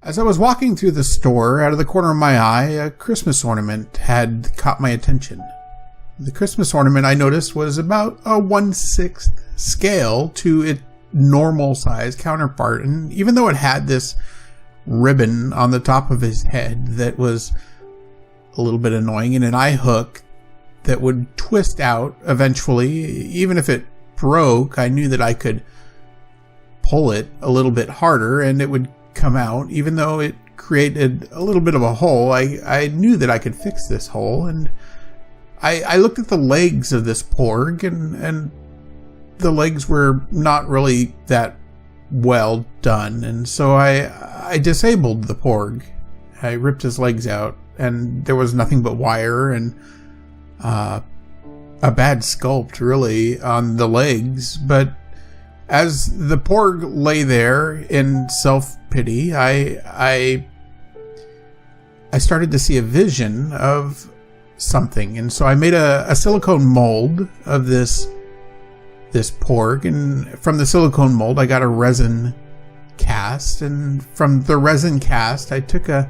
As I was walking through the store, out of the corner of my eye, a Christmas ornament had caught my attention. The Christmas ornament, I noticed, was about a 1/6 scale to its normal size counterpart, and even though it had this ribbon on the top of his head that was a little bit annoying, and an eye hook that would twist out eventually, even if it broke, I knew that I could pull it a little bit harder and it would come out. Even though it created a little bit of a hole, I knew that I could fix this hole. And I looked at the legs of this porg, and the legs were not really that well done. And so I disabled the porg. I ripped his legs out, and there was nothing but wire and a bad sculpt really on the legs. But as the porg lay there in self-pity, I started to see a vision of something. And so I made a silicone mold of this porg, and from the silicone mold I got a resin cast, and from the resin cast I took a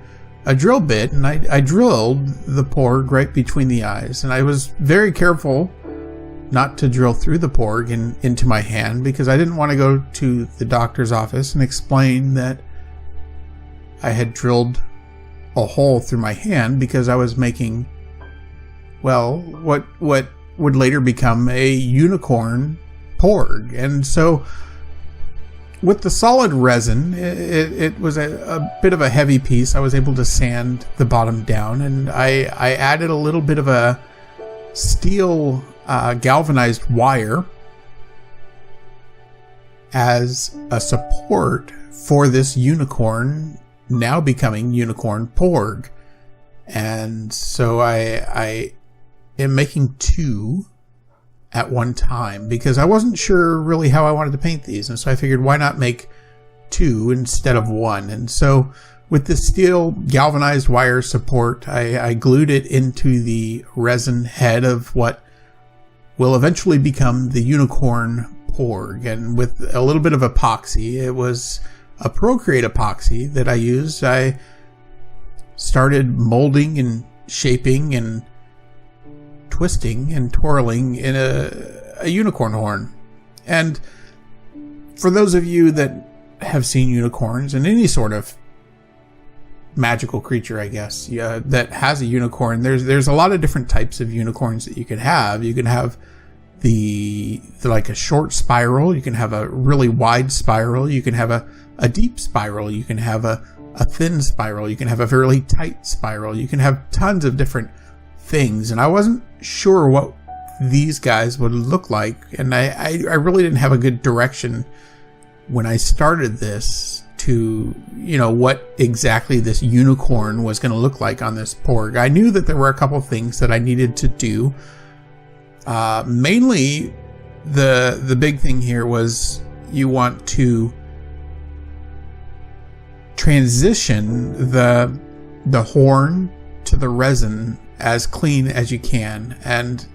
drill bit and I drilled the porg right between the eyes. And I was very careful not to drill through the porg and into my hand, because I didn't want to go to the doctor's office and explain that I had drilled a hole through my hand because I was making, well, what would later become a unicorn porg. And so with the solid resin, it was a bit of a heavy piece. I was able to sand the bottom down, and I added a little bit of a steel galvanized wire as a support for this unicorn, now becoming unicorn porg. And so I am making two at one time, because I wasn't sure really how I wanted to paint these. And so I figured, why not make two instead of one? And so with the steel galvanized wire support, I glued it into the resin head of what will eventually become the unicorn porg. And with a little bit of epoxy, it was a Procreate epoxy that I used. I started molding and shaping and twisting and twirling in a unicorn horn. And for those of you that have seen unicorns and any sort of magical creature, I guess, that has a unicorn, there's a lot of different types of unicorns that you can have. You can have the like a short spiral, you can have a really wide spiral, you can have a deep spiral, you can have a thin spiral, you can have a fairly tight spiral, you can have tons of different things. And I wasn't sure what these guys would look like, and I really didn't have a good direction when I started this to, what exactly this unicorn was going to look like on this porg. I knew that there were a couple things that I needed to do. Mainly the big thing here was you want to transition the horn to the resin as clean as you can. And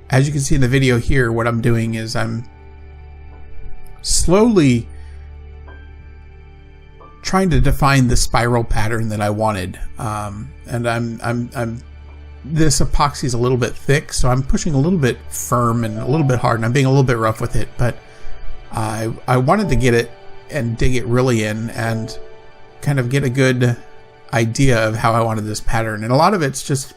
as you can see in the video here, what I'm doing is I'm slowly trying to define the spiral pattern that I wanted. And I'm this epoxy is a little bit thick, so I'm pushing a little bit firm and a little bit hard, and I'm being a little bit rough with it, but I wanted to get it and dig it really in and kind of get a good idea of how I wanted this pattern. And a lot of it's just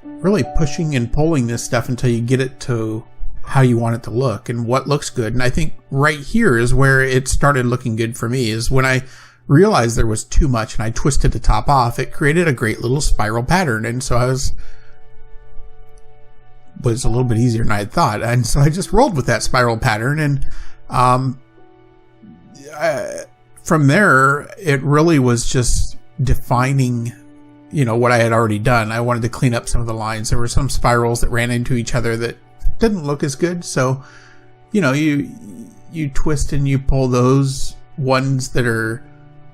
really pushing and pulling this stuff until you get it to how you want it to look and what looks good. And I think right here is where it started looking good for me, is when I realized there was too much and I twisted the top off. It created a great little spiral pattern, and so I was a little bit easier than I had thought. And so I just rolled with that spiral pattern, and from there it really was just defining what I had already done. I wanted to clean up some of the lines. There were some spirals that ran into each other that didn't look as good, so you twist and you pull those ones that are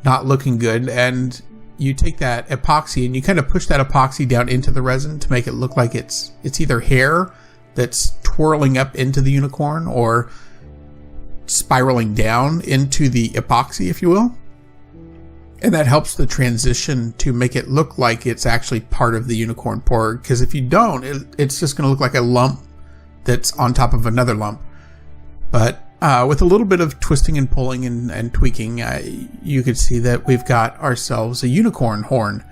not looking good, and you take that epoxy and you kind of push that epoxy down into the resin to make it look like it's either hair that's twirling up into the unicorn or spiraling down into the epoxy, if you will. And that helps the transition to make it look like it's actually part of the unicorn porg. Because if you don't, it's just going to look like a lump that's on top of another lump. But with a little bit of twisting and pulling and tweaking, you could see that we've got ourselves a unicorn horn.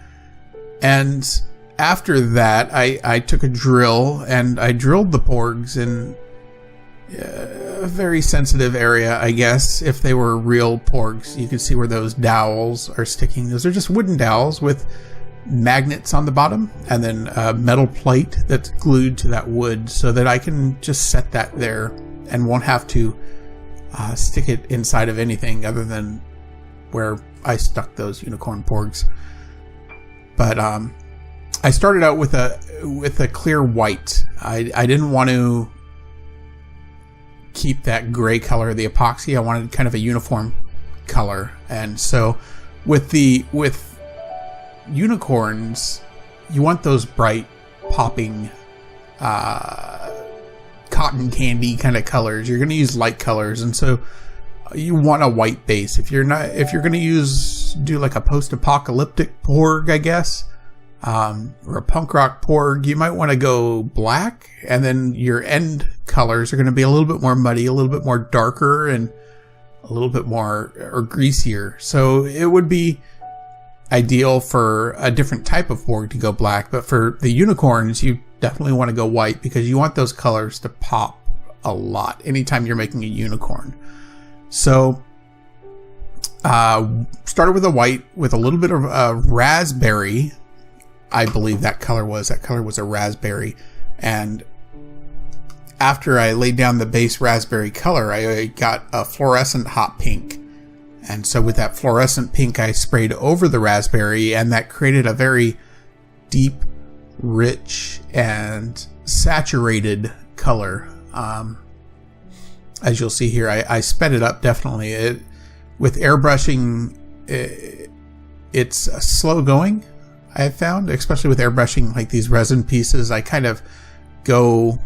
And after that, I took a drill and I drilled the porgs in a very sensitive area, I guess. If they were real porgs, you can see where those dowels are sticking. Those are just wooden dowels with magnets on the bottom and then a metal plate that's glued to that wood so that I can just set that there and won't have to stick it inside of anything other than where I stuck those unicorn porgs. But I started out with a clear white. I didn't want to keep that gray color of the epoxy. I wanted kind of a uniform color. And so with unicorns, you want those bright popping cotton candy kind of colors. You're going to use light colors, and so you want a white base. If you're going to do like a post-apocalyptic porg, I guess, or a punk rock porg, you might want to go black, and then your end colors are going to be a little bit more muddy, a little bit more darker, and a little bit more or greasier. So it would be ideal for a different type of porg to go black, but for the unicorns, you definitely want to go white because you want those colors to pop a lot anytime you're making a unicorn. So started with a white with a little bit of raspberry. I believe that color was a raspberry. And after I laid down the base raspberry color, I got a fluorescent hot pink. And so with that fluorescent pink, I sprayed over the raspberry, and that created a very deep, rich, and saturated color. As you'll see here, I sped it up definitely. With airbrushing, it's slow going, I have found, especially with airbrushing like these resin pieces. I kind of go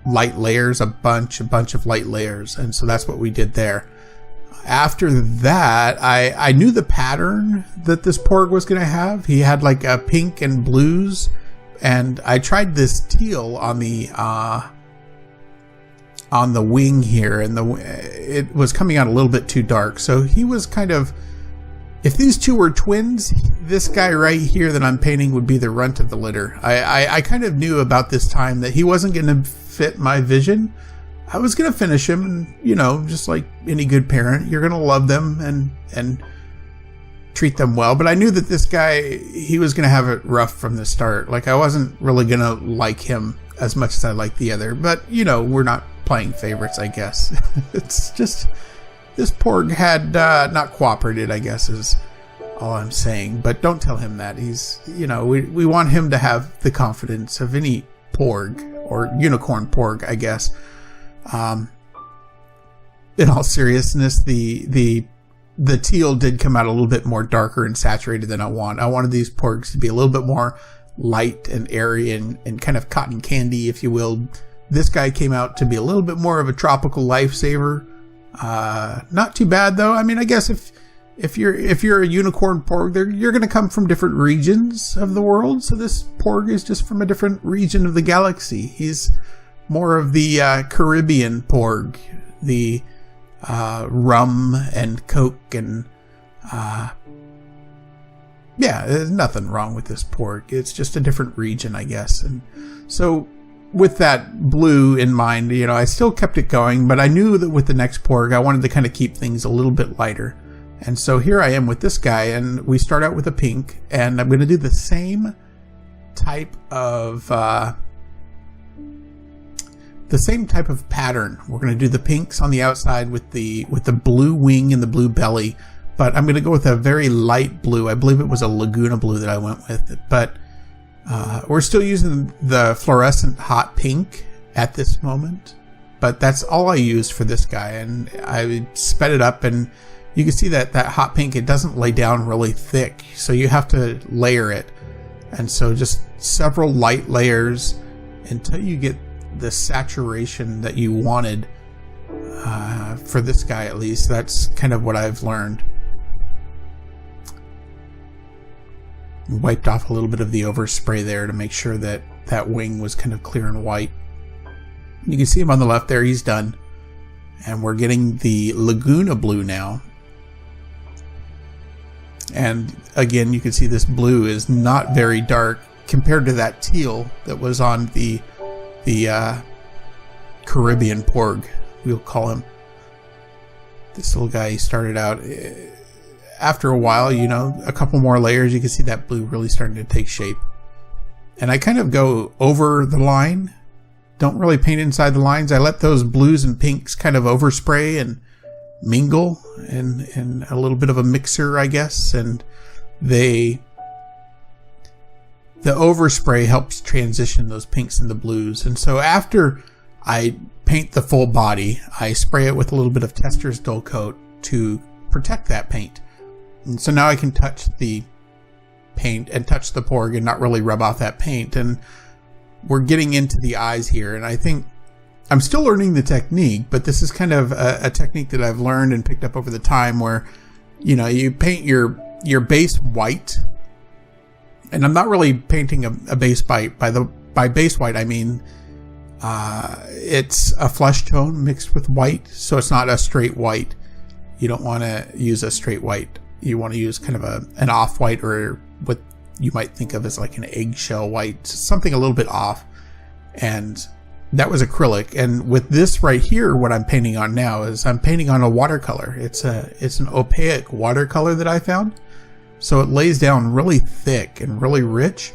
light layers, a bunch of light layers. And so that's what we did there. After that, I knew the pattern that this porg was going to have. He had like a pink and blues, and I tried this teal on the wing here, and it was coming out a little bit too dark. So he was kind of, if these two were twins, this guy right here that I'm painting would be the runt of the litter. I kind of knew about this time that he wasn't going to fit my vision. I was going to finish him, and, just like any good parent, you're going to love them and treat them well. But I knew that this guy, he was going to have it rough from the start. Like, I wasn't really going to like him as much as I liked the other. But, we're not playing favorites, I guess. It's just, this porg had not cooperated, I guess, is all I'm saying. But don't tell him that. He's, we want him to have the confidence of any porg, or unicorn porg, I guess. In all seriousness, the teal did come out a little bit more darker and saturated than I want. I wanted these porgs to be a little bit more light and airy and kind of cotton candy, if you will. This guy came out to be a little bit more of a tropical lifesaver. Not too bad though. I mean, I guess if you're a unicorn porg, you're going to come from different regions of the world. So this porg is just from a different region of the galaxy. He's more of the Caribbean porg, the rum and coke and there's nothing wrong with this porg. It's just a different region, I guess. And so with that blue in mind, I still kept it going, but I knew that with the next porg, I wanted to kind of keep things a little bit lighter. And so here I am with this guy, and we start out with a pink, and I'm going to do the same type of pattern. We're going to do the pinks on the outside with the blue wing and the blue belly, but I'm going to go with a very light blue. I believe it was a Laguna blue that I went with, but we're still using the fluorescent hot pink at this moment, but that's all I used for this guy. And I sped it up, and you can see that hot pink, it doesn't lay down really thick, so you have to layer it. And so just several light layers until you get the saturation that you wanted, for this guy at least. That's kind of what I've learned. Wiped off a little bit of the overspray there to make sure that that wing was kind of clear and white. You can see him on the left there. He's done. And we're getting the Laguna blue now. And again, you can see this blue is not very dark compared to that teal that was on the Caribbean porg, we'll call him. This little guy, he started out, after a while, you know, a couple more layers, you can see that blue really starting to take shape. And I kind of go over the line, don't really paint inside the lines. I let those blues and pinks kind of overspray and mingle in a little bit of a mixer, I guess. And the overspray helps transition those pinks and the blues. And so after I paint the full body, I spray it with a little bit of Tester's Dull Coat to protect that paint. And so now I can touch the paint and touch the porg and not really rub off that paint. And we're getting into the eyes here. And I think I'm still learning the technique, but this is kind of a technique that I've learned and picked up over the time where, you know, you paint your base white. And I'm not really painting a base by base white, I mean, it's a flesh tone mixed with white. So it's not a straight white. You don't want to use a straight white. You want to use kind of an off-white, or what you might think of as like an eggshell white, something a little bit off. And that was acrylic. And with this right here, what I'm painting on now is I'm painting on a watercolor. It's an opaque watercolor that I found. So it lays down really thick and really rich,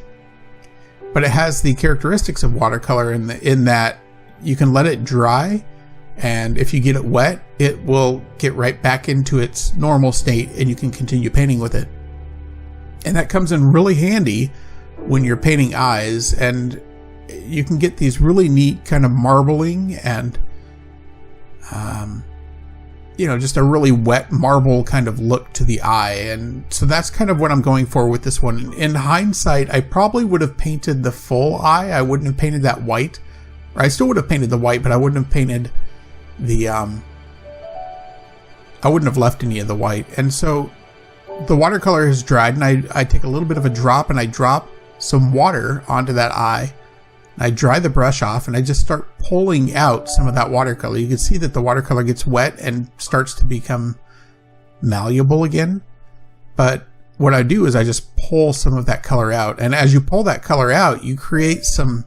but it has the characteristics of watercolor in that you can let it dry. And if you get it wet, it will get right back into its normal state and you can continue painting with it. And that comes in really handy when you're painting eyes, and you can get these really neat kind of marbling and, you know, just a really wet marble kind of look to the eye. And so that's kind of what I'm going for with this one. In hindsight, I probably would have painted the full eye. I wouldn't have painted that white. Or I still would have painted the white, but I wouldn't have painted the, I wouldn't have left any of the white. And so the watercolor has dried, and I take a little bit of a drop and I drop some water onto that eye. I dry the brush off and I just start pulling out some of that watercolor. You can see that the watercolor gets wet and starts to become malleable again. But what I do is I just pull some of that color out. And as you pull that color out, you create some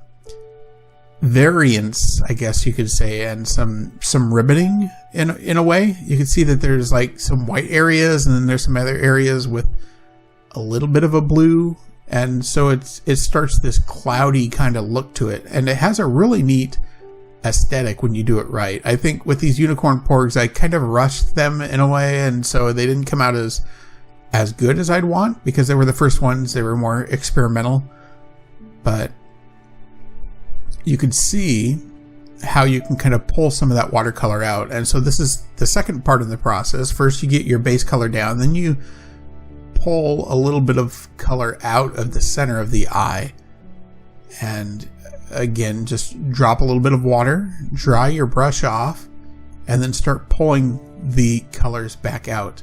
variance, I guess you could say, and some ribboning in a way. You can see that there's like some white areas, and then there's some other areas with a little bit of a blue. And so it starts this cloudy kind of look to it. And it has a really neat aesthetic when you do it right. I think with these unicorn porgs, I kind of rushed them in a way. And so they didn't come out as good as I'd want, because they were the first ones. They were more experimental. But you can see how you can kind of pull some of that watercolor out. And so this is the second part of the process. First, you get your base color down. Then you pull a little bit of color out of the center of the eye, and again, just drop a little bit of water, dry your brush off, and then start pulling the colors back out.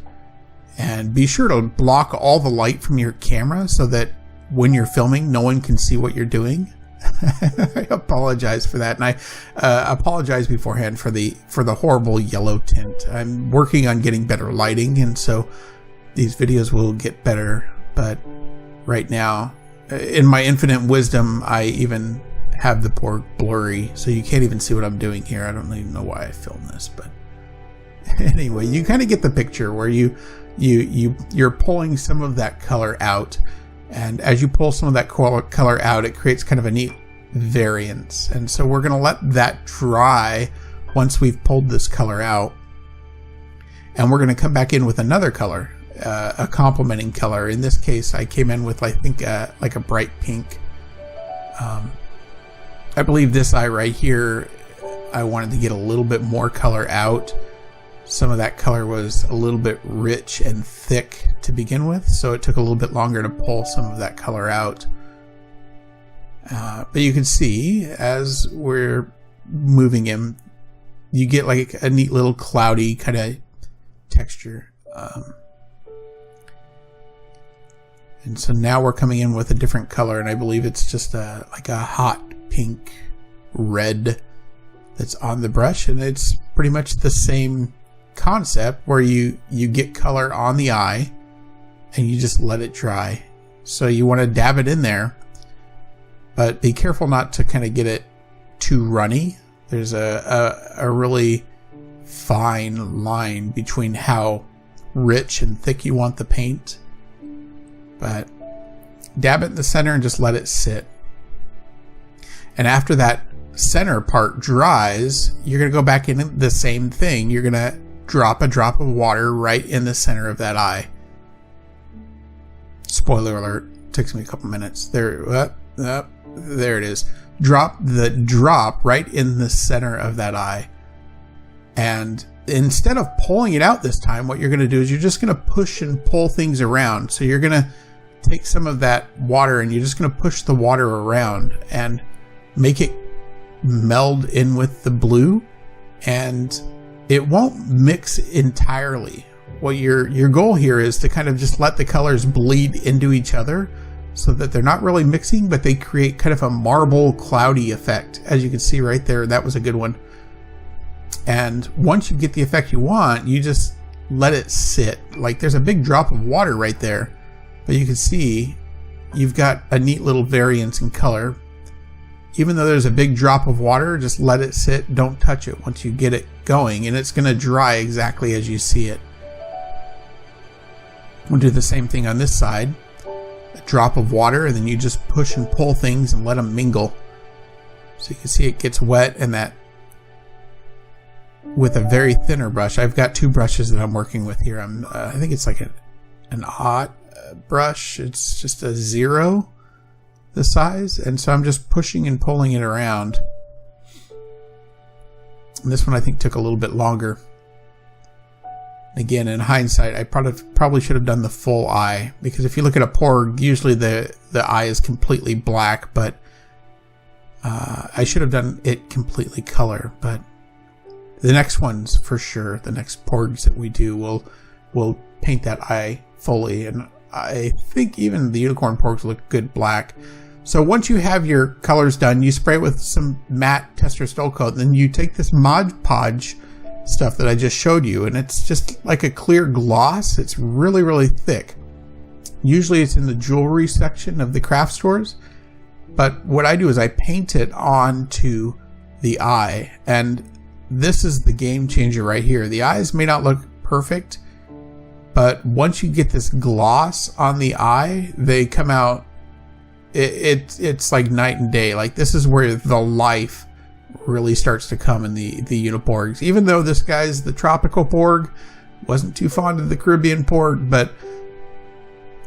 And be sure to block all the light from your camera so that when you're filming, no one can see what you're doing. I apologize for that, and I apologize beforehand for the horrible yellow tint. I'm working on getting better lighting, and so these videos will get better, but right now, in my infinite wisdom, I even have the porg blurry, so you can't even see what I'm doing here. I don't even know why I filmed this, but anyway, you kind of get the picture where you're pulling some of that color out, and as you pull some of that color out, it creates kind of a neat variance. And so we're going to let that dry once we've pulled this color out, and we're going to come back in with another color. A complementing color. In this case, I came in with, I think, like a bright pink. I believe this eye right here, I wanted to get a little bit more color out. Some of that color was a little bit rich and thick to begin with, so it took a little bit longer to pull some of that color out. But you can see, as we're moving him, you get like a neat little cloudy kind of texture. And so now we're coming in with a different color, and I believe it's just like a hot pink red that's on the brush, and it's pretty much the same concept where you get color on the eye and you just let it dry. So you want to dab it in there, but be careful not to kind of get it too runny. There's a really fine line between how rich and thick you want the paint. But dab it in the center and just let it sit. And after that center part dries, you're going to go back in the same thing. You're going to drop a drop of water right in the center of that eye. Spoiler alert, takes me a couple minutes. There it is. Drop the drop right in the center of that eye. And instead of pulling it out this time, what you're going to do is you're just going to push and pull things around. So you're going to take some of that water and you're just going to push the water around and make it meld in with the blue, and it won't mix entirely. What your goal here is to kind of just let the colors bleed into each other so that they're not really mixing, but they create kind of a marble cloudy effect. As you can see right there, that was a good one. And once you get the effect you want, you just let it sit. Like there's a big drop of water right there, but you can see you've got a neat little variance in color. Even though there's a big drop of water, just let it sit. Don't touch it once you get it going, and it's going to dry exactly as you see it. We'll do the same thing on this side. A drop of water, and then you just push and pull things and let them mingle. So you can see it gets wet, and that with a very thinner brush. I've got two brushes that I'm working with here. I think it's like an odd brush. It's just a 0 the size, and so I'm just pushing and pulling it around. And this one I think took a little bit longer. Again, in hindsight, I probably should have done the full eye, because if you look at a porg, usually the eye is completely black, but I should have done it completely color. But the next ones, for sure, the next porgs that we do, we'll paint that eye fully, and I think even the unicorn porgs look good black. So once you have your colors done, you spray it with some matte tester stole coat, and then you take this Mod Podge stuff that I just showed you, and it's just like a clear gloss. It's really, really thick. Usually it's in the jewelry section of the craft stores, but what I do is I paint it onto the eye, and this is the game changer right here. The eyes may not look perfect, but once you get this gloss on the eye, they come out. It's like night and day. Like this is where the life really starts to come in the Uniporgs. Even though this guy's the tropical porg, wasn't too fond of the Caribbean porg, but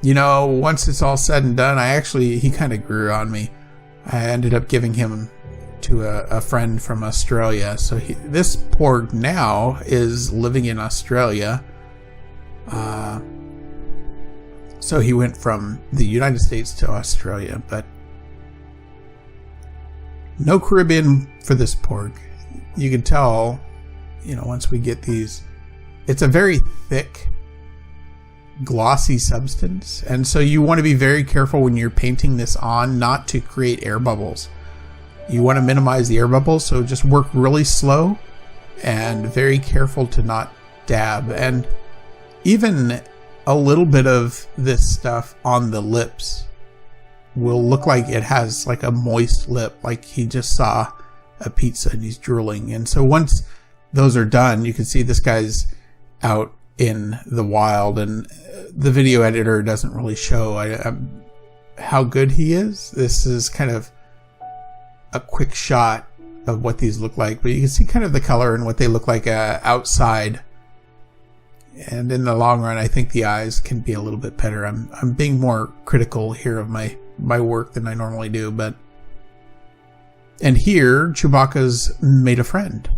you know, once it's all said and done, he kind of grew on me. I ended up giving him to a friend from Australia. So this porg now is living in Australia. So he went from the United States to Australia, but no Caribbean for this porg. You can tell, you know, once we get these, it's a very thick, glossy substance. And so you want to be very careful when you're painting this on not to create air bubbles. You want to minimize the air bubbles, so just work really slow and very careful to not dab. And even a little bit of this stuff on the lips will look like it has like a moist lip, like he just saw a pizza and he's drooling. And so once those are done, you can see this guy's out in the wild, and the video editor doesn't really show how good he is. This is kind of a quick shot of what these look like, but you can see kind of the color and what they look like outside. And in the long run, I think the eyes can be a little bit better. I'm being more critical here of my work than I normally do, but and here Chewbacca's made a friend.